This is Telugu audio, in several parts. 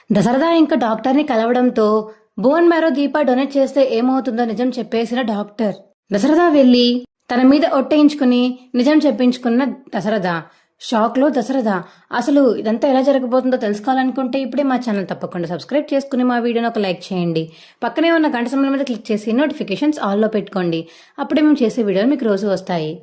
దశరథ ఇంకా డాక్టర్ని కలవడంతో బోన్ మ్యారో దీప డొనేట్ చేస్తే ఏమవుతుందో నిజం చెప్పేసిన డాక్టర్. దశరథ వెళ్లి తన మీద ఒట్టేయించుకుని నిజం చెప్పించుకున్న దశరథ. షాక్ లో దశరథ. అసలు ఇదంతా ఎలా జరగబోతుందో తెలుసుకోవాలనుకుంటే ఇప్పుడే మా ఛానల్ తప్పకుండా సబ్స్క్రైబ్ చేసుకుని మా వీడియోని ఒక లైక్ చేయండి. పక్కనే ఉన్న గంట సింబల్ మీద క్లిక్ చేసి నోటిఫికేషన్స్ ఆల్లో పెట్టుకోండి. అప్పుడే మేము చేసే వీడియోలు మీకు రోజు వస్తాయి.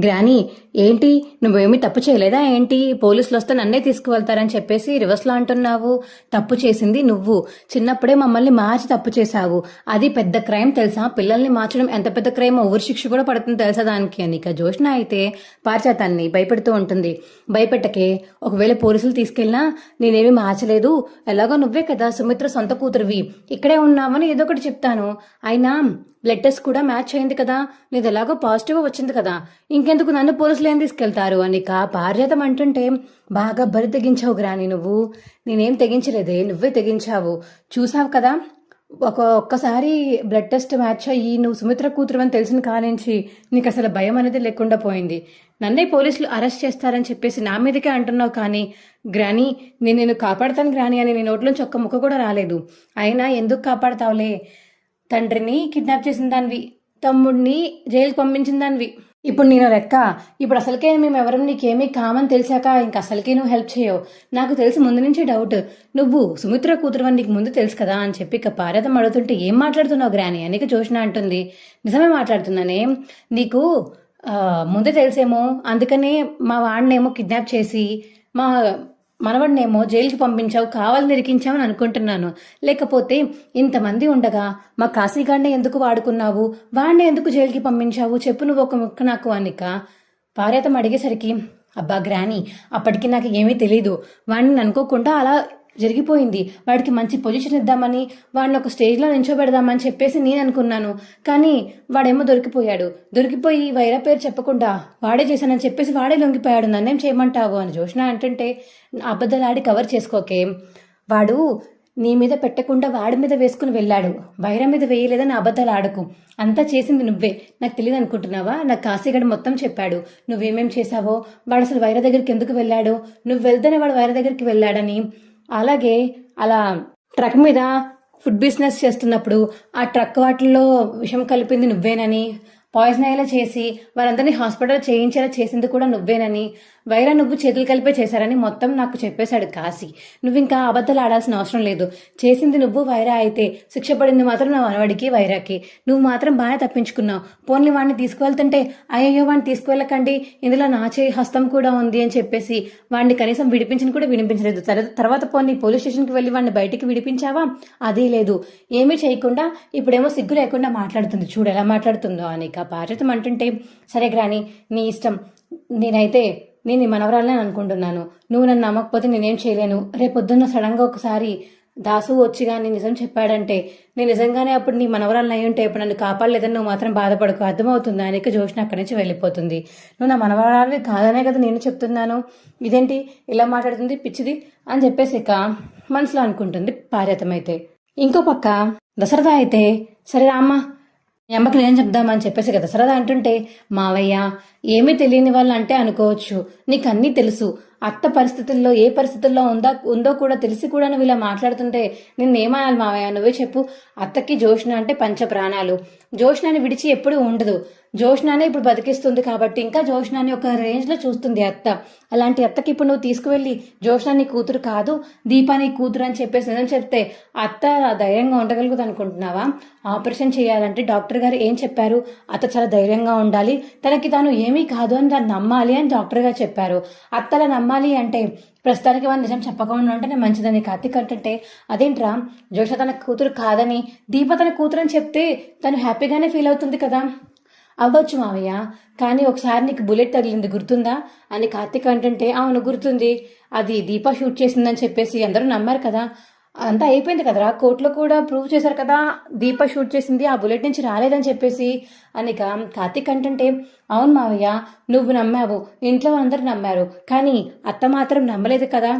గ్రానీ, ఏంటి నువ్వేమీ తప్పు చేయలేదా ఏంటి? పోలీసులు వస్తే నన్నే తీసుకువెళ్తారని చెప్పేసి రివర్స్లో అంటున్నావు. తప్పు చేసింది నువ్వు. చిన్నప్పుడే మమ్మల్ని మార్చి తప్పు చేశావు. అది పెద్ద క్రైమ్ తెలుసా? పిల్లల్ని మార్చడం ఎంత పెద్ద క్రైమ్, ఊరి శిక్ష కూడా పడుతుంది తెలుసా దానికి అని. ఇక జోష్న అయితే పారిజాతాన్ని భయపెడుతూ ఉంటుంది. భయపెట్టకే, ఒకవేళ పోలీసులు తీసుకెళ్ళినా నేనేమీ మార్చలేదు, ఎలాగో నువ్వే కదా సుమిత్ర సొంత కూతురువి, ఇక్కడే ఉన్నావని ఏదో ఒకటి చెప్తాను. అయినా బ్లడ్ టెస్ట్ కూడా మ్యాచ్ అయింది కదా, నీది ఎలాగో పాజిటివ్ వచ్చింది కదా, ఇంకెందుకు నన్ను పోలీసులు ఏం తీసుకెళ్తారు అని పారిజాతం అంటుంటే, బాగా బరి తెగించావు గ్రాని నువ్వు. నేనేం తెగించలేదే, నువ్వే తెగించావు. చూసావు కదా, ఒక్కసారి బ్లడ్ టెస్ట్ మ్యాచ్ అయ్యి నువ్వు సుమిత్ర కూతురు అని తెలిసిన కానించి నీకు అసలు భయం అనేది లేకుండా పోయింది. నన్నే పోలీసులు అరెస్ట్ చేస్తారని చెప్పేసి నా మీదకే అంటున్నావు. కానీ గ్రాని, నేను కాపాడతాను గ్రాని అని నీ నోట్లోంచి ఒక్క ముక్క కూడా రాలేదు. అయినా ఎందుకు కాపాడతావులే? తండ్రిని కిడ్నాప్ చేసిన దానివి, తమ్ముడిని జైలుకి పంపించిన దానివి, ఇప్పుడు నేను లెక్క. ఇప్పుడు అసలుకే మేము ఎవరం నీకేమీ కామని తెలిసాక ఇంక అసలుకే నువ్వు హెల్ప్ చేయవు. నాకు తెలిసి ముందు నుంచి డౌట్, నువ్వు సుమిత్ర కూతురు అని నీకు ముందు తెలుసు కదా అని చెప్పి ఇక పారిజాతం అడుగుతుంటే, ఏం మాట్లాడుతున్నావు గ్రాని అని జోష్న అంటుంది. నిజమే మాట్లాడుతున్నానే, నీకు ముందే తెలిసేమో, అందుకనే మా వాడినేమో కిడ్నాప్ చేసి మా మనవడినేమో జైలుకి పంపించావు, కావాలని ఇరికించావని అనుకుంటున్నాను. లేకపోతే ఇంతమంది ఉండగా మా కాశీగాడినే ఎందుకు వాడుకున్నావు, వాడిని ఎందుకు జైలుకి పంపించావు చెప్పు నువ్వు ఒక ముక్క నాకు అనిక పారిజాతం అడిగేసరికి, అబ్బా గ్రాని, అప్పటికి నాకు ఏమీ తెలీదు, వాడిని అనుకోకుండా అలా జరిగిపోయింది. వాడికి మంచి పొజిషన్ ఇద్దామని, వాడిని ఒక స్టేజ్లో నించోబెడదామని చెప్పేసి నేను అనుకున్నాను. కానీ వాడేమో దొరికిపోయి వైరా పేరు చెప్పకుండా వాడే చేశానని చెప్పేసి వాడే లొంగిపోయాడు. నన్నేం చేయమంటావు అని జోష్న అంటుంటే, అబద్ధాలాడి కవర్ చేసుకోకే. వాడు నీ మీద పెట్టకుండా వాడి మీద వేసుకుని వెళ్ళాడు, వైరా మీద వేయలేదని అబద్ధాలు ఆడకు. అంతా చేసింది నువ్వే. నాకు తెలియదు అనుకుంటున్నావా? నాకు కాశీగడు మొత్తం చెప్పాడు నువ్వేమేం చేశావో, వాడు అసలు వైరా దగ్గరికి ఎందుకు వెళ్ళాడు, నువ్వు వెళ్తేనే వాడు వైరా దగ్గరికి వెళ్ళాడని. అలాగే అలా ట్రక్ మీద ఫుడ్ బిజినెస్ చేస్తున్నప్పుడు ఆ ట్రక్ వాటిల్లో విషం కలిపింది నువ్వేనని, పాయిజన్ అయ్యేలా చేసి వారందరినీ హాస్పిటల్ చేయించేలా చేసింది కూడా నువ్వేనని, వైరా నువ్వు చేతులు కలిపే చేశారని మొత్తం నాకు చెప్పేశాడు కాశీ. నువ్వు ఇంకా అబద్ధాలు ఆడాల్సిన అవసరం లేదు. చేసింది నువ్వు వైరా అయితే శిక్ష పడింది మాత్రం నా మనవడికి వైరాకి. నువ్వు మాత్రం బాగా తప్పించుకున్నావు. పోన్లీ వాడిని తీసుకువెళ్తుంటే, అయ్యో వాడిని తీసుకువెళ్ళకండి, ఇందులో నా చేయి హస్తం కూడా ఉంది అని చెప్పేసి వాడిని కనీసం విడిపించిన కూడా వినిపించలేదు. తర్వాత పోనీ పోలీస్ స్టేషన్కి వెళ్ళి వాడిని బయటికి విడిపించావా? అదే లేదు. ఏమీ చేయకుండా ఇప్పుడేమో సిగ్గు లేకుండా మాట్లాడుతుంది. చూడు ఎలా మాట్లాడుతుందో అని పారిజాతం అంటుంటే, సరే గ్రాని, నీ ఇష్టం. నేను మనవరాలనే అనుకుంటున్నాను. నువ్వు నన్ను నమ్మకపోతే నేనేం చేయలేను. రేపొద్దున్న సడన్గా ఒకసారి దాసు వచ్చి కానీ నిజం చెప్పాడంటే, నేను నిజంగానే అప్పుడు నీ మనవరాలను అయి ఉంటే ఇప్పుడు నన్ను కాపాడలేదని నువ్వు మాత్రం బాధపడకు, అర్థమవుతుంది అని జోష్న అక్కడి నుంచి వెళ్ళిపోతుంది. నువ్వు నా మనవరాలివి కాదనే కదా నేను చెప్తున్నాను, ఇదేంటి ఇలా మాట్లాడుతుంది పిచ్చిది అని చెప్పేసి ఇక మనసులో అనుకుంటుంది పారిజాతం. అయితే ఇంకో పక్క దశరథ అయితే, సరే రామ్మా మీ అమ్మకి నేను చెప్దామని చెప్పేసి కదా దశరథ అంటుంటే, మావయ్య ఏమీ తెలియని వాళ్ళు అంటే అనుకోవచ్చు, నీకు అన్నీ తెలుసు. అత్త పరిస్థితుల్లో ఏ పరిస్థితుల్లో ఉందో కూడా తెలిసి కూడా నువ్వు ఇలా మాట్లాడుతుంటే నిన్నేమనాలి మావయ్య, నువ్వే చెప్పు. అత్తకి జోష్న అంటే పంచ ప్రాణాలు. జోష్నాని విడిచి ఎప్పుడూ ఉండదు. జోష్నానే ఇప్పుడు బతికిస్తుంది కాబట్టి ఇంకా జోష్నాని ఒక రేంజ్లో చూస్తుంది అత్త. అలాంటి అత్తకి ఇప్పుడు నువ్వు తీసుకువెళ్ళి జోష్నా నీ కూతురు కాదు, దీపా నీ కూతురు అని చెప్పేసి నిజం చెప్తే అత్త ధైర్యంగా ఉండగలుగుతుంది అనుకుంటున్నావా? ఆపరేషన్ చేయాలంటే డాక్టర్ గారు ఏం చెప్పారు? అత్త చాలా ధైర్యంగా ఉండాలి, తనకి తాను ఏమీ కాదు అని దాన్ని నమ్మాలి అని డాక్టర్ గారు చెప్పారు. అత్తలా నమ్మాలి అంటే ప్రస్తుతానికి వాళ్ళు నిజం చెప్పకుండా ఉంటేనే మంచిదని కార్తీక్ అంటుంటే, అదేంట్రా జోష్న తన కూతురు కాదని దీప తన కూతురు అని చెప్తే తను హ్యాపీగానే ఫీల్ అవుతుంది కదా. అవ్వచ్చు మావయ్య, కానీ ఒకసారి నీకు బుల్లెట్ తగిలింది గుర్తుందా అని కార్తీక్ అంటుంటే, అవును గుర్తుంది, అది దీపా షూట్ చేసిందని చెప్పేసి అందరూ నమ్మారు కదా, అంతా అయిపోయింది కదరా, కోర్టులో కూడా ప్రూవ్ చేశారు కదా దీప షూట్ చేసింది ఆ బుల్లెట్ నుంచి రాలేదని చెప్పేసి అని కార్తీక్ అంటుంటే, అవును మావయ్య నువ్వు నమ్మావు, ఇంట్లో అందరూ నమ్మారు, కానీ అత్త మాత్రం నమ్మలేదు కదా.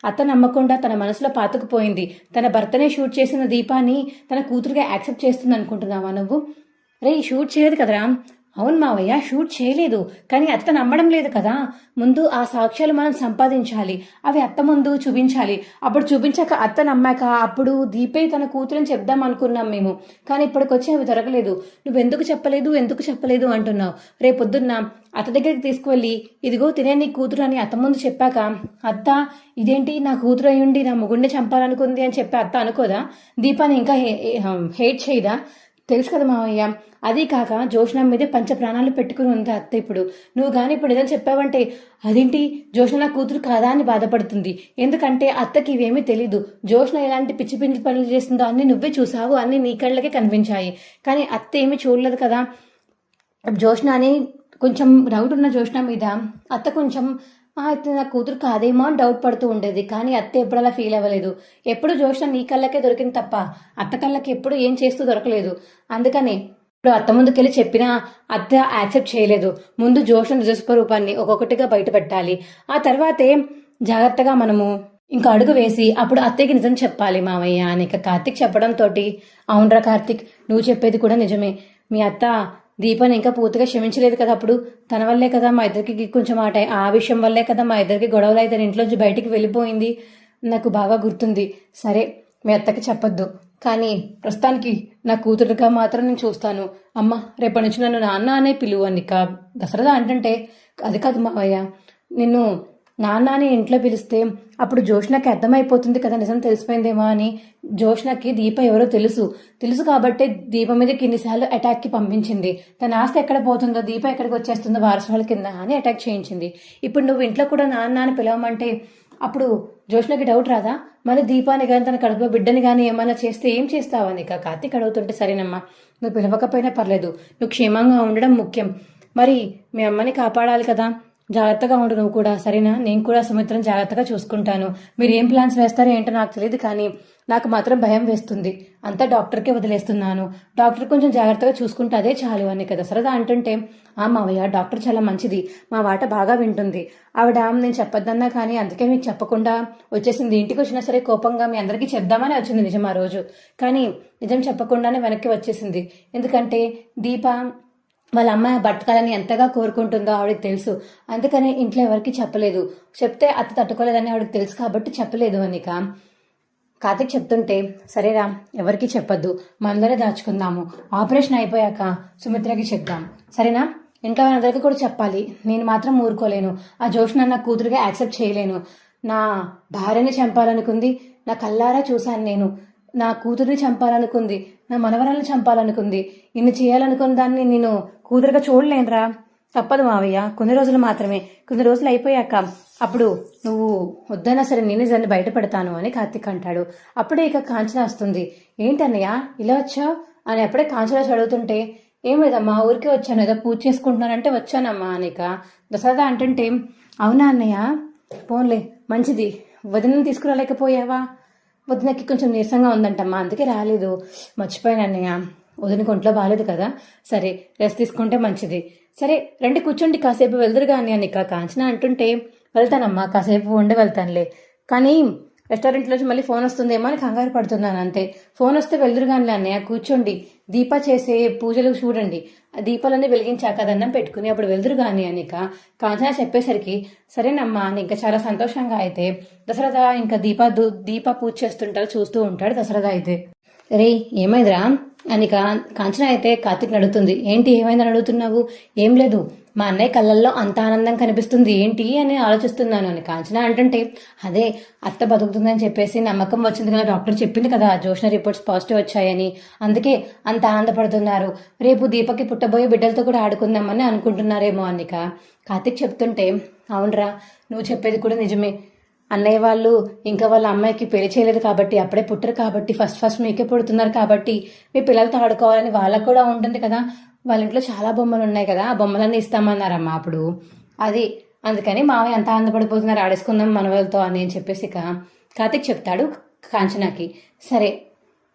అత్త నమ్మకుండా తన మనసులో పాతుకుపోయింది. తన భర్తనే షూట్ చేసిన దీపాన్ని తన కూతురుగా యాక్సెప్ట్ చేస్తుంది అనుకుంటున్నావా నువ్వు? రే షూట్ చేయదు కదరా, అవును మావయ్య, షూట్ చేయలేదు. కానీ అత్త నమ్మడం లేదు కదా. ముందు ఆ సాక్ష్యాలు మనం సంపాదించాలి, అవి అత్త ముందు చూపించాలి. అప్పుడు చూపించాక అత్త నమ్మాక అప్పుడు దీపే తన కూతురని చెప్దాం అనుకున్నాం మేము. కానీ ఇప్పటికొచ్చి అవి దొరకలేదు. నువ్వెందుకు చెప్పలేదు, ఎందుకు చెప్పలేదు అంటున్నావు. రేపొద్దున్న అత్త దగ్గరికి తీసుకువెళ్ళి ఇదిగో తినే నీ కూతురు అని అత్త ముందు చెప్పాక అత్త ఇదేంటి నా కూతురు అయ్యుండి నా మొగుడిని చంపాలనుకుంది అని చెప్పి అత్త అనుకోదా? దీపాన్ని ఇంకా హేట్ చేయదా? తెలుసు కదా మావయ్య. అదీ కాక జోష్న మీదే పంచ ప్రాణాలు పెట్టుకుని ఉంది అత్త. ఇప్పుడు నువ్వు కానీ ఇప్పుడు ఏదైనా చెప్పావంటే అదేంటి జోష్న నా కూతురు కాదా అని బాధపడుతుంది. ఎందుకంటే అత్తకి ఇవేమీ తెలీదు. జోష్న ఎలాంటి పిచ్చి పిచ్చి పనులు చేస్తుందో అన్ని నువ్వే చూసావు, అన్ని నీ కళ్ళకే కనిపించాయి. కానీ అత్త ఏమీ చూడలేదు కదా. జోష్న అని కొంచెం డౌట్ ఉన్న జోష్న మీద అత్త కొంచెం అయితే నా కూతురు కాదేమో అని డౌట్ పడుతూ ఉండేది. కానీ అత్త ఎప్పుడు అలా ఫీల్ అవ్వలేదు. ఎప్పుడు జోష్న నీ కళ్ళకే దొరికింది తప్ప అత్త కళ్ళకి ఎప్పుడు ఏం చేస్తూ దొరకలేదు. అందుకని ఇప్పుడు అత్త ముందుకెళ్ళి చెప్పినా అత్త యాక్సెప్ట్ చేయలేదు. ముందు జోష్న నిజస్వరూపాన్ని ఒక్కొక్కటిగా బయట పెట్టాలి. ఆ తర్వాతే జాగ్రత్తగా మనము ఇంకా అడుగు వేసి అప్పుడు అత్తయ్యకి నిజం చెప్పాలి మావయ్య అని కార్తీక్ చెప్పడంతో అవునరా కార్తీక్, నువ్వు చెప్పేది కూడా నిజమే. మీ అత్త దీపాన్ని ఇంకా పూర్తిగా క్షమించలేదు కదా. అప్పుడు తన వల్లే కదా మా ఇద్దరికి కొంచెం ఆ విషయం వల్లే కదా మా ఇద్దరికి గొడవలు అయితే ఇంట్లోంచి బయటికి వెళ్ళిపోయింది. నాకు బాగా గుర్తుంది. సరే మీ అత్తకి చెప్పొద్దు, కానీ ప్రస్తుతానికి నా కూతురుగా మాత్రం నేను చూస్తాను. అమ్మ రేపటి నుంచి నన్ను నాన్న అనే పిలువు అనిక. దసరదా అంటే అది కాదు మావయ్య, నిన్ను నాన్న అని ఇంట్లో పిలిస్తే అప్పుడు జోష్నకి అర్థమైపోతుంది కదా నిజం తెలిసిపోయిందేమో అని. జోష్నకి దీప ఎవరో తెలుసు కాబట్టి దీప మీదకి ఇన్నిసార్లు అటాక్కి పంపించింది. తన ఆస్తి ఎక్కడ పోతుందో, దీప ఎక్కడికి వచ్చేస్తుందో వారసుల కింద అని అటాక్ చేయించింది. ఇప్పుడు నువ్వు ఇంట్లో కూడా నాన్న అని పిలవమంటే అప్పుడు జోష్నకి డౌట్ రాదా? మళ్ళీ దీపాన్ని కానీ తన కడుపులో బిడ్డని కానీ ఏమైనా చేస్తే ఏం చేస్తావని కార్తీక్ అడుగుతుంటే సరేనమ్మా, నువ్వు పిలవకపోయినా పర్లేదు, నువ్వు క్షేమంగా ఉండడం ముఖ్యం. మరి మీ అమ్మని కాపాడాలి కదా, జాగ్రత్తగా ఉండు నువ్వు కూడా, సరేనా? నేను కూడా సుమిత్రను జాగ్రత్తగా చూసుకుంటాను. మీరు ఏం ప్లాన్స్ వేస్తారో ఏంటో నాకు తెలియదు, కానీ నాకు మాత్రం భయం వేస్తుంది. అంతా డాక్టర్కే వదిలేస్తున్నాను. డాక్టర్ కొంచెం జాగ్రత్తగా చూసుకుంటే అదే చాలు అని కదా సరదా అంటుంటే, మావయ్య డాక్టర్ చాలా మంచిది, మా వాట బాగా వింటుంది. ఆవిడ నేను చెప్పొద్దన్నా కానీ అందుకే మీకు చెప్పకుండా వచ్చేసింది. ఇంటికి వచ్చినా సరే కోపంగా మీ అందరికీ చెప్దామని వచ్చింది నిజం ఆ రోజు. కానీ నిజం చెప్పకుండానే వెనక్కి వచ్చేసింది. ఎందుకంటే దీప వాళ్ళ అమ్మ బతకాలని ఎంతగా కోరుకుంటుందో ఆవిడకి తెలుసు. అందుకనే ఇంట్లో ఎవరికి చెప్పలేదు. చెప్తే అత్త తట్టుకోలేదని ఆవిడకి తెలుసు కాబట్టి చెప్పలేదు అనిక. కార్తీక్ చెప్తుంటే సరేరా ఎవరికి చెప్పొద్దు, మనలోనే దాచుకుందాము. ఆపరేషన్ అయిపోయాక సుమిత్రకి చెప్దాం, సరేనా? ఇంట్లో వాళ్ళందరికీ కూడా చెప్పాలి. నేను మాత్రం ఊరుకోలేను. ఆ జోష్న నా కూతురుగా యాక్సెప్ట్ చేయలేను. నా భార్యని చంపాలనుకుంది, నా కల్లారా చూశాను నేను. నా కూతురిని చంపాలనుకుంది, నా మనవరాలను చంపాలనుకుంది. ఇన్ని చేయాలనుకున్న దాన్ని నేను కూతురుగా చూడలేనురా. తప్పదు మావయ్య, కొన్ని రోజులు మాత్రమే. కొన్ని రోజులు అయిపోయాక అప్పుడు నువ్వు వద్దైనా సరే నేనే దాన్ని బయటపడతాను అని కార్తీక్ అంటాడు. అప్పుడే ఇక కాంచన వస్తుంది. ఏంటన్నయ్య ఇలా వచ్చావు అని అప్పుడే కాంచన చదువుతుంటే, ఏం లేదమ్మా ఊరికే వచ్చాను, ఏదో పూజ చేసుకుంటున్నానంటే వచ్చానమ్మా అనిక. దసరా అంటుంటే అవునా అన్నయ్య, పోన్లే మంచిది, వదినని తీసుకురాలేకపోయావా? వదినకి కొంచెం నీరసంగా ఉందంటమ్మా, అందుకే రాలేదు. మర్చిపోయాను అన్నయ్య, వదినకి ఒంట్లో బాగాలేదు కదా. సరే రెస్ట్ తీసుకుంటే మంచిది. సరే రండి కూర్చోండి, కాసేపు వెళ్దురు కానీ అని కాంచన అంటుంటే, వెళ్తానమ్మా కాసేపు ఉండి వెళ్తానులే, కానీ రెస్టారెంట్లోంచి మళ్ళీ ఫోన్ వస్తుందేమో అని కంగారు పడుతున్నాను అంతే. ఫోన్ వస్తే వెళ్దురు కానీ అన్నయ్య, కూర్చోండి. దీప చేసే పూజలు చూడండి, దీపాలన్నీ వెలిగించాక దండం పెట్టుకుని అప్పుడు వెళ్దురు కానీ అని కాంచన చెప్పేసరికి సరేనమ్మా అని ఇంకా చాలా సంతోషంగా అయితే దసరథ ఇంకా దీప పూజ చేస్తుంటారు, చూస్తూ ఉంటాడు దసరథ అయితే. రే ఏమైందిరా అని కాంచన అయితే కార్తీక్ అడుగుతుంది. ఏంటి ఏమైందని అడుగుతున్నావు? ఏం లేదు, మా అన్నయ్య కళ్ళల్లో అంత ఆనందం కనిపిస్తుంది ఏంటి అని ఆలోచిస్తున్నాను అని కాంచన అంటుంటే, అదే అత్త బతుకుతుందని చెప్పేసి నమ్మకం వచ్చింది కదా, డాక్టర్ చెప్పింది కదా జోష్న రిపోర్ట్స్ పాజిటివ్ వచ్చాయని, అందుకే అంత ఆనందపడుతున్నారు. రేపు దీపకి పుట్టబోయే బిడ్డలతో కూడా ఆడుకుందామని అనుకుంటున్నారేమో అనిక కార్తీక్ చెప్తుంటే, అవునరా నువ్వు చెప్పేది కూడా నిజమే. అన్నయ్య వాళ్ళు ఇంకా వాళ్ళ అమ్మాయికి పెళ్లి చేయలేదు కాబట్టి, అప్పుడే పుట్టరు కాబట్టి, ఫస్ట్ మీకే పుడుతున్నారు కాబట్టి మీ పిల్లలతో ఆడుకోవాలని వాళ్ళకు కూడా ఉంటుంది కదా. వాళ్ళ ఇంట్లో చాలా బొమ్మలు ఉన్నాయి కదా, ఆ బొమ్మలన్నీ ఇస్తామన్నారమ్మా అప్పుడు. అది అందుకని మావయ్య అంత ఆనందపడిపోతున్నారు, ఆడేసుకుందాం మనవలతో అని చెప్పేసి కార్తీక్ చెప్తాడు కాంచనకి. సరే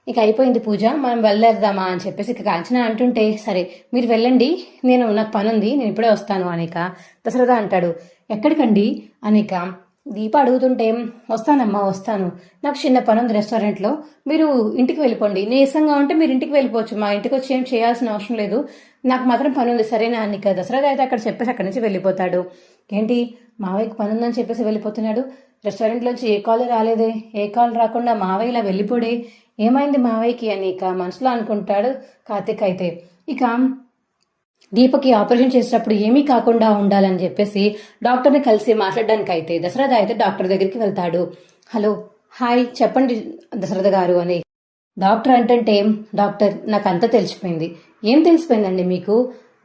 ఇక అయిపోయింది పూజ, మనం వెళ్ళేద్దామా అని చెప్పేసి కాంచన అంటుంటే, సరే మీరు వెళ్ళండి, నాకు పని ఉంది, నేను ఇప్పుడే వస్తాను అనిక. దశరథ అంటాడు, ఎక్కడికండి అనిక. దీప అడుగుతుంటే వస్తానమ్మా వస్తాను, నాకు చిన్న పని ఉంది రెస్టారెంట్లో, మీరు ఇంటికి వెళ్ళిపోండి, నీరసంగా ఉంటే మీరు ఇంటికి వెళ్ళిపోవచ్చు, మా ఇంటికి వచ్చి ఏం చేయాల్సిన అవసరం లేదు, నాకు మాత్రం పని ఉంది సరేనా అనిక. దసరా అయితే అక్కడ చెప్పేసి అక్కడి నుంచి వెళ్ళిపోతాడు. ఏంటి మావయ్యకి పని ఉందని చెప్పేసి వెళ్ళిపోతున్నాడు, రెస్టారెంట్లోంచి ఏ కాల్ రాలేదే, ఏ కాల్ రాకుండా మావయ్య ఇలా వెళ్ళిపోడే, ఏమైంది మావయ్యకి అని ఇక మనసులో అనుకుంటాడు కార్తిక్ అయితే. ఇక దీపకి ఆపరేషన్ చేసేటప్పుడు ఏమీ కాకుండా ఉండాలని చెప్పేసి డాక్టర్ని కలిసి మాట్లాడడానికి అయితే దశరథ అయితే డాక్టర్ దగ్గరికి వెళ్తాడు. హలో హాయ్ చెప్పండి దశరథ గారు అని. డాక్టర్ అంటే డాక్టర్ నాకు అంతా తెలిసిపోయింది. ఏం తెలిసిపోయిందండి మీకు?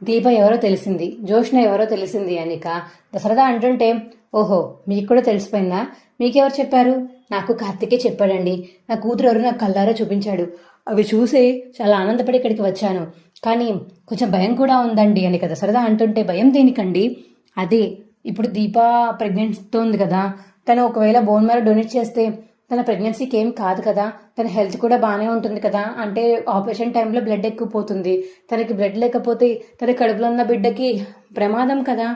దీప ఎవరో తెలిసింది, జోష్న ఎవరో తెలిసింది అనిక. దశరథ అంటుంటే ఓహో మీకు కూడా తెలిసిపోయిందా, మీకెవరు చెప్పారు? నాకు కార్తికే చెప్పాడండి, నా కూతురు ఎవరు నాకు కళ్ళారా చూపించాడు, అవి చూసి చాలా ఆనందపడి ఇక్కడికి వచ్చాను, కానీ కొంచెం భయం కూడా ఉందండి అని కదా సరదా అంటుంటే. భయం దేనికండి? అదే ఇప్పుడు దీప ప్రెగ్నెన్సీతో ఉంది కదా, తను ఒకవేళ బోన్ మ్యారో డొనేట్ చేస్తే తన ప్రెగ్నెన్సీకి ఏం కాదు కదా, తన హెల్త్ కూడా బాగానే ఉంటుంది కదా, అంటే ఆపరేషన్ టైంలో బ్లడ్ ఎక్కువ పోతుంది, తనకి బ్లడ్ లేకపోతే తన కడుపులో ఉన్న బిడ్డకి ప్రమాదం కదా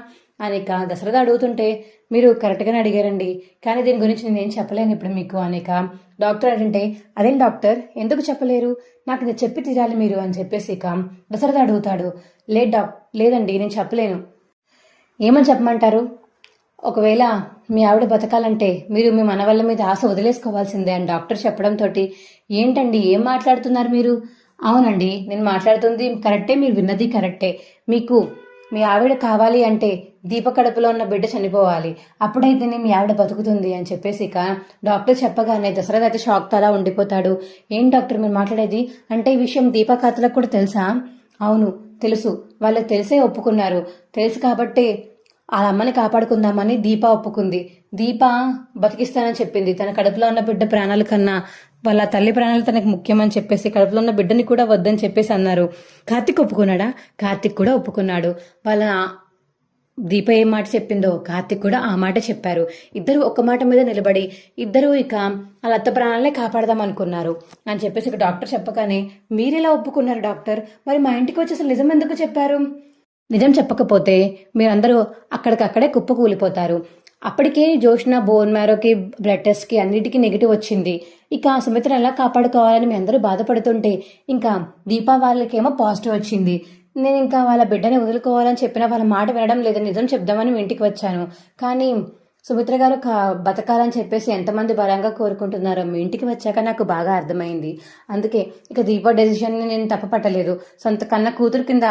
అనిక. దశరథ అడుగుతుంటే మీరు కరెక్ట్గానే అడిగారండి, కానీ దీని గురించి నేనేం చెప్పలేను ఇప్పుడు మీకు అనిక. డాక్టర్ అంటే అదేం డాక్టర్ ఎందుకు చెప్పలేరు, నాకు ఇది చెప్పి తీరాలి మీరు అని చెప్పేసి ఇక దశరథ అడుగుతాడు. లేదండి నేను చెప్పలేను. ఏమని చెప్పమంటారు? ఒకవేళ మీ ఆవిడ బతకాలంటే మీరు మీ మనవళ్ళ మీద ఆశ వదిలేసుకోవాల్సిందే అని డాక్టర్ చెప్పడంతో ఏంటండి ఏం మాట్లాడుతున్నారు మీరు? అవునండి నేను మాట్లాడుతుంది కరెక్టే, మీరు విన్నది కరెక్టే. మీకు మీ ఆవిడ కావాలి అంటే దీప కడుపులో ఉన్న బిడ్డ చనిపోవాలి, అప్పుడైతేనే మీ ఆవిడ బతుకుతుంది అని చెప్పేసి ఇక డాక్టర్ చెప్పగానే దశరథ అయితే షాక్ తలా ఉండిపోతాడు. ఏం డాక్టర్ మీరు మాట్లాడేది అంటే ఈ విషయం దీప ఖాతాలకు కూడా తెలుసా? అవును తెలుసు, వాళ్ళకి తెలిసే ఒప్పుకున్నారు, తెలుసు కాబట్టే ఆ అమ్మని కాపాడుకుందామని దీప ఒప్పుకుంది. దీప బతికిస్తానని చెప్పింది, తన కడుపులో ఉన్న బిడ్డ ప్రాణాల కన్నా వాళ్ళ తల్లి ప్రాణాలు తనకు ముఖ్యమని చెప్పేసి కడుపులో ఉన్న బిడ్డని కూడా వద్దని చెప్పేసి అన్నారు. కార్తిక్ ఒప్పుకున్నాడా? కార్తిక్ కూడా ఒప్పుకున్నాడు. వాళ్ళ దీప ఏ మాట చెప్పిందో కార్తిక్ కూడా ఆ మాట చెప్పారు. ఇద్దరు ఒక మాట మీద నిలబడి ఇద్దరు ఇక వాళ్ళ అత్త ప్రాణాలనే కాపాడదాం అనుకున్నారు అని చెప్పేసి ఇక డాక్టర్ చెప్పగానే మీరెలా ఒప్పుకున్నారు డాక్టర్, మరి మా ఇంటికి వచ్చి అసలు నిజం ఎందుకు చెప్పారు? నిజం చెప్పకపోతే మీరందరూ అక్కడికక్కడే కుప్పకూలిపోతారు. అప్పటికే జోష్న బోన్ మ్యారోకి బ్లడ్ టెస్ట్కి అన్నిటికీ నెగిటివ్ వచ్చింది. ఇక సుమిత్ర ఎలా కాపాడుకోవాలని మీ అందరూ బాధపడుతుంటే ఇంకా దీపా వాళ్ళకేమో పాజిటివ్ వచ్చింది. నేను ఇంకా వాళ్ళ బిడ్డని వదులుకోవాలని చెప్పిన వాళ్ళ మాట వినడం లేదని నిజం చెప్దామని మీ ఇంటికి వచ్చాను. కానీ సుమిత్ర గారు బతకాలని చెప్పేసి ఎంతమంది బలంగా కోరుకుంటున్నారో మీ ఇంటికి వచ్చాక నాకు బాగా అర్థమైంది. అందుకే ఇక దీప డెసిషన్ని నేను తప్పపట్టలేదు. సొంత కన్న కూతురు కింద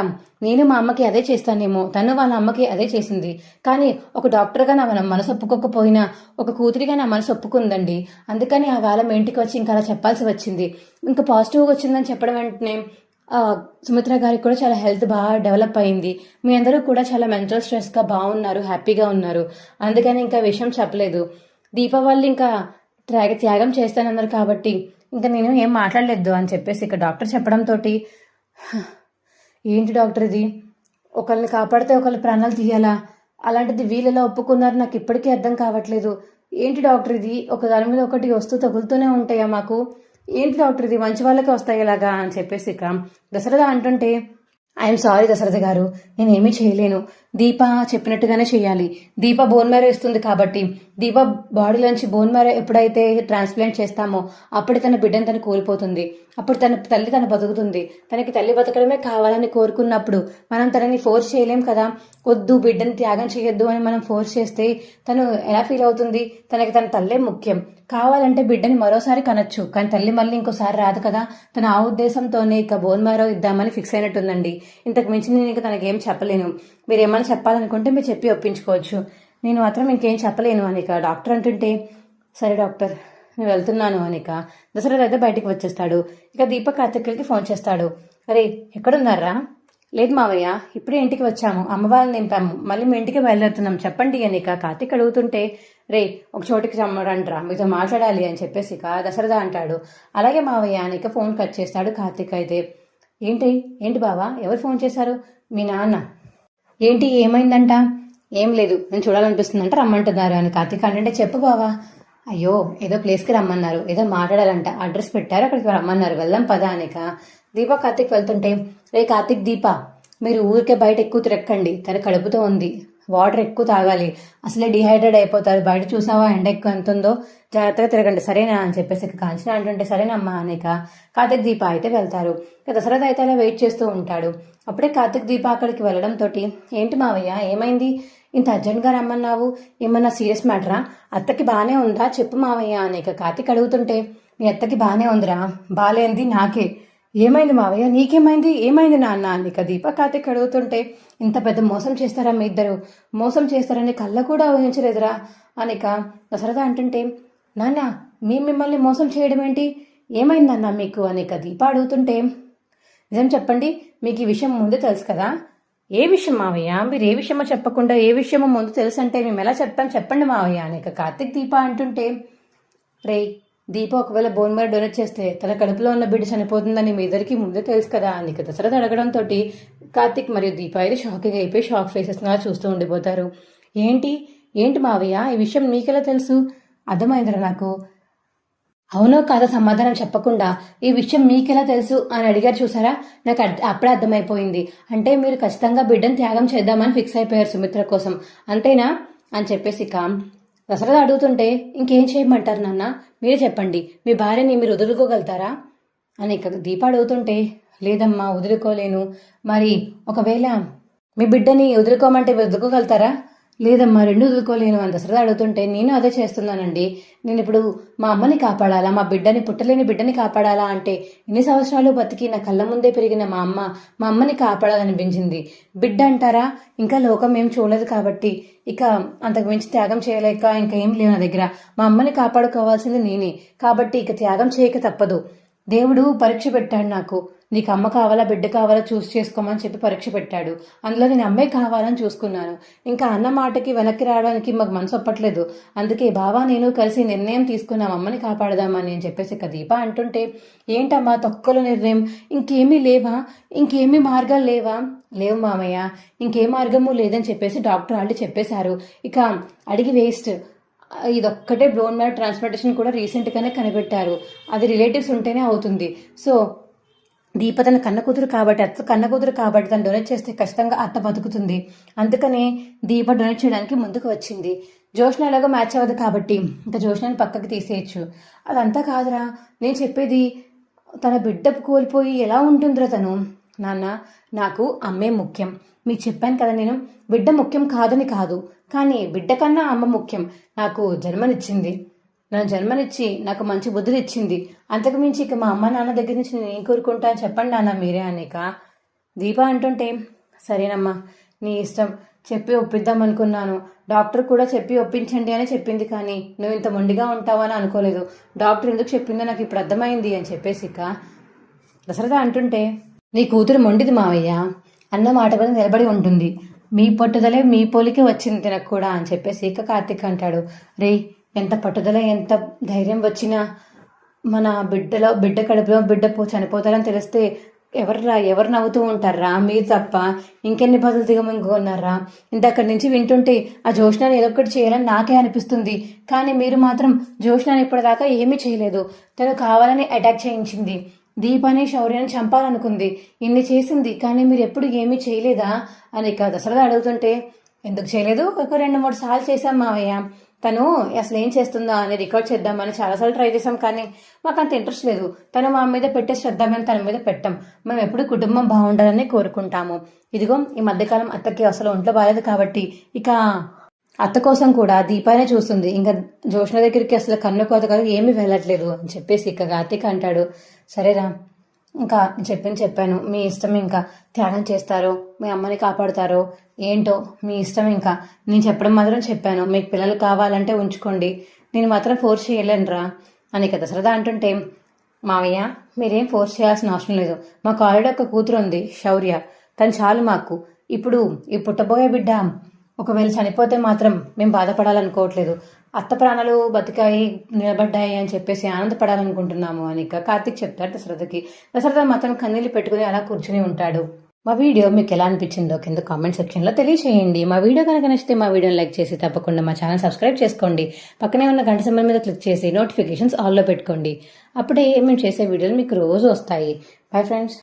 నేను మా అమ్మకి అదే చేస్తానేమో, తను వాళ్ళ అమ్మకి అదే చేసింది. కానీ ఒక డాక్టర్గా నా మనసు ఒప్పుకోకపోయినా ఒక కూతురిగా నా మనసు ఒప్పుకుందండి. అందుకని ఆ వాళ్ళ మీ ఇంటికి వచ్చి ఇంకా అలా చెప్పాల్సి వచ్చింది. ఇంకా పాజిటివ్గా వచ్చిందని చెప్పడం వెంటనే సుమిత్ర గారికి కూడా చాలా హెల్త్ బాగా డెవలప్ అయింది. మీ అందరూ కూడా చాలా మెంటల్ స్ట్రెస్గా బాగున్నారు, హ్యాపీగా ఉన్నారు. అందుకని ఇంకా విషయం చెప్పలేదు. దీపావళి ఇంకా త్యాగం చేస్తానన్నారు కాబట్టి ఇంకా నేను ఏం మాట్లాడలేదు అని చెప్పేసి ఇక డాక్టర్ చెప్పడంతో ఏంటి డాక్టర్ ఇది, ఒకరిని కాపాడితే ఒకరి ప్రాణాలు తీయాలా, అలాంటిది వీళ్ళెలా ఒప్పుకున్నారు నాకు ఇప్పటికీ అర్థం కావట్లేదు. ఏంటి డాక్టర్ ఇది, ఒక దాని మీద ఒకటి వస్తూ తగులుతూనే ఉంటాయా మాకు, ఏంటి డాక్టర్ ఇది మంచి వాళ్ళకి వస్తాయి ఇలాగా అని చెప్పేసి ఇక దశరథ అంటుంటే ఐఎమ్ సారీ దశరథ గారు, నేనేమీ చేయలేను, దీప చెప్పినట్టుగానే చేయాలి. దీప బోన్ మ్యారో ఇస్తుంది కాబట్టి దీప బాడీలోంచి బోన్ మ్యారో ఎప్పుడైతే ట్రాన్స్ప్లాంట్ చేస్తామో అప్పుడు తన బిడ్డను తను కోల్పోతుంది, అప్పుడు తన తల్లి తను బతుకుతుంది. తనకి తల్లి బతకడమే కావాలని కోరుకున్నప్పుడు మనం తనని ఫోర్స్ చేయలేం కదా, వద్దు బిడ్డని త్యాగం చేయొద్దు అని మనం ఫోర్స్ చేస్తే తను ఎలా ఫీల్ అవుతుంది? తనకి తన తల్లే ముఖ్యం, కావాలంటే బిడ్డని మరోసారి కనొచ్చు, కానీ తల్లి మళ్ళీ ఇంకోసారి రాదు కదా. తన ఆ ఉద్దేశంతోనే ఇక బోన్ మ్యారో ఇద్దామని ఫిక్స్ అయినట్టుందండి. ఇంతకు మించి నేను ఇంకా తనకేం చెప్పలేను, మీరు ఏమైనా చెప్పాలనుకుంటే మీరు చెప్పి ఒప్పించుకోవచ్చు, నేను మాత్రం ఇంకేం చెప్పలేను అనిక డాక్టర్ అంటుంటే సరే డాక్టర్ నేను వెళ్తున్నాను అనిక. దశరథ అయితే బయటికి వచ్చేస్తాడు. ఇక దీపక్ కార్తిక్కి ఫోన్ చేస్తాడు. అరే ఎక్కడున్నారా? లేదు మావయ్య ఇప్పుడే ఇంటికి వచ్చాము, అమ్మ వాళ్ళని నింపాము, మళ్ళీ మీ ఇంటికి బయలుదేరుతున్నాం చెప్పండి అనిక. కార్తిక్ అడుగుతుంటే రే ఒక చోటికి రమ్మరంట్రా మీతో మాట్లాడాలి అని చెప్పేసి ఇక దశరథ అంటాడు. అలాగే మావయ్య అనిక ఫోన్ కట్ చేస్తాడు. కార్తిక్ అయితే ఏంటి బావా ఎవరు ఫోన్ చేశారు? మీ నాన్న. ఏంటి ఏమైందంట? ఏం లేదు నేను చూడాలనిపిస్తుందంట రమ్మంటున్నారు అని కార్తిక్ అంటే చెప్పు బావా. అయ్యో ఏదో ప్లేస్కి రమ్మన్నారు, ఏదో మాట్లాడాలంట, అడ్రస్ పెట్టారు అక్కడికి రమ్మన్నారు, వెళ్దాం పదా అనిక. దీప కార్తిక్ వెళ్తుంటే రే కార్తిక్ దీప మీరు ఊరికే బయట ఎక్కువ తిరక్కండి, తన కడుపుతో ఉంది వాటర్ ఎక్కువ తాగాలి, అసలే డిహైడ్రేట్ అయిపోతారు, బయట చూసావా ఎండ ఎక్కువ ఎంత ఉందో, జాగ్రత్తగా తిరగండి సరేనా అని చెప్పేసి కాంచన అంటుంటే సరేనమ్మా అనేక కార్తిక్ దీప అయితే వెళ్తారు. ఇక దశరథ అయితే అలా వెయిట్ చేస్తూ ఉంటాడు. అప్పుడే కార్తిక్ దీప అక్కడికి వెళ్ళడంతో ఏంటి మావయ్య ఏమైంది, ఇంత అర్జెంట్గా రమ్మన్నావు, ఏమన్నా సీరియస్ మ్యాటరా, అత్తకి బాగానే ఉందా చెప్పు మావయ్య అనేక కార్తిక్ అడుగుతుంటే మీ అత్తకి బాగానే ఉందిరా, బాగాలేంది నాకే, ఏమైంది మావయ్య నీకేమైంది, ఏమైంది నాన్న అనేక దీప కార్తిక్ అడుగుతుంటే ఇంత పెద్ద మోసం చేస్తారా మీ ఇద్దరు, మోసం చేస్తారని కళ్ళ కూడా ఊహించలేదురా అనేక దశరథ అంటుంటే నాన్న మిమ్మల్ని మోసం చేయడం ఏంటి, ఏమైందన్నా మీకు అనేక దీప అడుగుతుంటే నిజం చెప్పండి, మీకు ఈ విషయం ముందే తెలుసు కదా, ఏ విషయం మావయ్య, మీరు ఏ విషయమో చెప్పకుండా ఏ విషయమో ముందు తెలుసు అంటే మేము ఎలా చెప్తాం చెప్పండి మావయ్య అనేక కార్తిక్ దీప అంటుంటే రే దీప ఒకవేళ బోన్ మ్యారో డొనేట్ చేస్తే తన కడుపులో ఉన్న బిడ్డ చనిపోతుందని మీ ఇద్దరికి ముందే తెలుసు కదా అనేక దశరథ అడగడంతో కార్తిక్ మరియు దీప అయితే షాకింగ్ అయిపోయి షాక్ ఫేసెస్ చూస్తూ ఉండిపోతారు. ఏంటి ఏంటి మావయ్య ఈ విషయం మీకెలా తెలుసు, అర్థమైందిరా నాకు, అవునో కాదో సమాధానం చెప్పకుండా ఈ విషయం మీకెలా తెలుసు అని అడిగారు చూసారా, నాకు అప్పుడే అర్థమైపోయింది, అంటే మీరు ఖచ్చితంగా బిడ్డను త్యాగం చేద్దామని ఫిక్స్ అయిపోయారు సుమిత్ర కోసం అంతేనా అని చెప్పేసి దశరథ అడుగుతుంటే ఇంకేం చేయమంటారు నాన్న మీరే చెప్పండి, మీ భార్యని మీరు వదులుకోగలుగుతారా అని దీప అడుగుతుంటే లేదమ్మా వదులుకోలేను, మరి ఒకవేళ మీ బిడ్డని వదులుకోమంటే వదులుకోగలుగుతారా, లేదమ్మా రెండు వదులుకోలేను అని దశరథ అడుగుతుంటే నేను అదే చేస్తున్నానండి, నేను ఇప్పుడు మా అమ్మని కాపాడాలా, మా బిడ్డని పుట్టలేని బిడ్డని కాపాడాలా అంటే ఎన్ని సంవత్సరాలు బతికి నా కళ్ళ ముందే పెరిగిన మా అమ్మని కాపాడాలనిపించింది, బిడ్డ అంటారా ఇంకా లోకం ఏం చూడలేదు కాబట్టి ఇక అంతకు మించి త్యాగం చేయలేక ఇంకా ఏం లేవు నా దగ్గర, మా అమ్మని కాపాడుకోవాల్సింది నేనే కాబట్టి ఇక త్యాగం చేయక తప్పదు, దేవుడు పరీక్ష పెట్టాడు నాకు, నీకు అమ్మ కావాలా బిడ్డ కావాలా చూస్ చేసుకోమని చెప్పి పరీక్ష పెట్టాడు, అందులో నేను అమ్మాయి కావాలని చూసుకున్నాను, ఇంకా అన్న మాటకి వెనక్కి రావడానికి మాకు మనసు ఒప్పట్లేదు, అందుకే బావా నేను కలిసి నిర్ణయం తీసుకున్నాం అమ్మని కాపాడదామని అని చెప్పేసి దీప అంటుంటే ఏంటమ్మా తొక్కల నిర్ణయం, ఇంకేమీ లేవా, ఇంకేమీ మార్గాలు లేవా, లేవు మామయ్య ఇంకే మార్గము లేదని చెప్పేసి డాక్టర్ ఆల్రెడీ చెప్పేశారు, ఇక అడిగి వేస్ట్, ఇదొక్కటే బోన్ మ్యారో ట్రాన్స్ప్లాంటేషన్ కూడా రీసెంట్గానే కనిపెట్టారు, అది రిలేటివ్స్ ఉంటేనే అవుతుంది, సో దీప తన కన్న కూతురు కాబట్టి తను డొనేట్ చేస్తే ఖచ్చితంగా అత్త బతుకుతుంది, అందుకనే దీప డొనేట్ చేయడానికి ముందుకు వచ్చింది, జోష్న ఎలాగో మ్యాచ్ అవ్వదు కాబట్టి ఇంకా జోష్నని పక్కకి తీసేయచ్చు, అదంతా కాదురా నేను చెప్పేది, తన బిడ్డ కోల్పోయి ఎలా ఉంటుందిరా తను, నాన్న నాకు అమ్మే ముఖ్యం, మీకు చెప్పాను కదా నేను బిడ్డ ముఖ్యం కాదని కాదు, కానీ బిడ్డ కన్నా అమ్మ ముఖ్యం, నాకు జన్మనిచ్చింది, నన్ను జన్మనిచ్చి నాకు మంచి బుద్ధులు ఇచ్చింది, అంతకు మించి ఇక మా అమ్మ నాన్న దగ్గర నుంచి నేను ఏం కోరుకుంటాను చెప్పండి నాన్న మీరే అనేక దీప అంటుంటే సరేనమ్మా నీ ఇష్టం, చెప్పి ఒప్పిద్దాం అనుకున్నాను, డాక్టర్ కూడా చెప్పి ఒప్పించండి అని చెప్పింది, కానీ నువ్వు ఇంత మొండిగా ఉంటావని అనుకోలేదు, డాక్టర్ ఎందుకు చెప్పిందో నాకు ఇప్పుడు అర్థమైంది అని చెప్పేసి దశరథ అంటుంటే నీ కూతురు మొండిది మావయ్య, అన్న మాట మీద నిలబడి ఉంటుంది, మీ పట్టుదలే మీ పోలికే వచ్చింది తినకు కూడా అని చెప్పేసి కార్తిక్ అంటాడు, రే ఎంత పట్టుదల ఎంత ధైర్యం వచ్చినా మన బిడ్డ కడుపులో బిడ్డ చనిపోతారని తెలిస్తే ఎవరు నవ్వుతూ ఉంటారా, మీరు తప్ప ఇంకెన్ని బదులు దిగమనుకున్నారా, ఇంతక్కడి నుంచి వింటుంటే ఆ జోష్నాని ఏదో ఒకటి చేయాలని నాకే అనిపిస్తుంది, కానీ మీరు మాత్రం జోష్నాని ఇప్పటిదాకా ఏమీ చేయలేదు, తను కావాలని అటాక్ చేయించింది, దీపాని శౌర్యాన్ని చంపాలనుకుంది, ఇన్ని చేసింది, కానీ మీరు ఎప్పుడు ఏమీ చేయలేదా అని దశరథ అడుగుతుంటే ఎందుకు చేయలేదు, ఒక 2-3 సార్లు చేశాం మావయ్య, తను అసలు ఏం చేస్తుందా అని రికార్డ్ చేద్దామని చాలాసార్లు ట్రై చేసాం, కానీ మాకు అంత ఇంట్రెస్ట్ లేదు, తను మా మీద పెట్టే శ్రద్ధ మేము తన మీద పెట్టాం, మేము ఎప్పుడు కుటుంబం బాగుండాలని కోరుకుంటాము, ఇదిగో ఈ మధ్యకాలం అత్తకి అసలు ఒంట్లో బాగాలేదు కాబట్టి ఇక అత్త కోసం కూడా దీపానే చూస్తుంది, ఇంకా జోష్న దగ్గరికి అసలు కన్ను కోత కాదు ఏమీ వెళ్ళట్లేదు అని చెప్పేసి కార్తీక్ అంటాడు, సరేరా ఇంకా చెప్పాను మీ ఇష్టం, ఇంకా త్యాగం చేస్తారో మీ అమ్మని కాపాడుతారో ఏంటో మీ ఇష్టం, ఇంకా నేను చెప్పడం మాత్రం చెప్పాను, మీకు పిల్లలు కావాలంటే ఉంచుకోండి, నేను మాత్రం ఫోర్స్ చేయలేనురా అని దశరథ అంటుంటే మావయ్య మీరేం ఫోర్స్ చేయాల్సిన అవసరం లేదు, మాకు ఆల్రెడీ ఒక కూతురు ఉంది శౌర్య, తను చాలు మాకు, ఇప్పుడు ఈ పుట్టబోయే బిడ్డ ఒకవేళ చనిపోతే మాత్రం మేము బాధపడాలనుకోవట్లేదు, అత్త ప్రాణాలు బతికాయి నిలబడ్డాయి అని చెప్పేసి ఆనందపడాలనుకుంటున్నాము అని కార్తీక్ చెప్తాడు దశరథకి. దశరథ మాత్రం కన్నీళ్ళు పెట్టుకుని అలా కూర్చుని ఉంటాడు. మా వీడియో మీకు ఎలా అనిపించిందో కింద కామెంట్ సెక్షన్లో తెలియజేయండి. మా వీడియో కనుక నచ్చితే మా వీడియోని లైక్ చేసి తప్పకుండా మా ఛానల్ సబ్స్క్రైబ్ చేసుకోండి. పక్కనే ఉన్న గంట సింబల్ మీద క్లిక్ చేసి నోటిఫికేషన్స్ ఆల్లో పెట్టుకోండి. అప్పుడే మేము చేసే వీడియోలు మీకు రోజు వస్తాయి. Bye friends.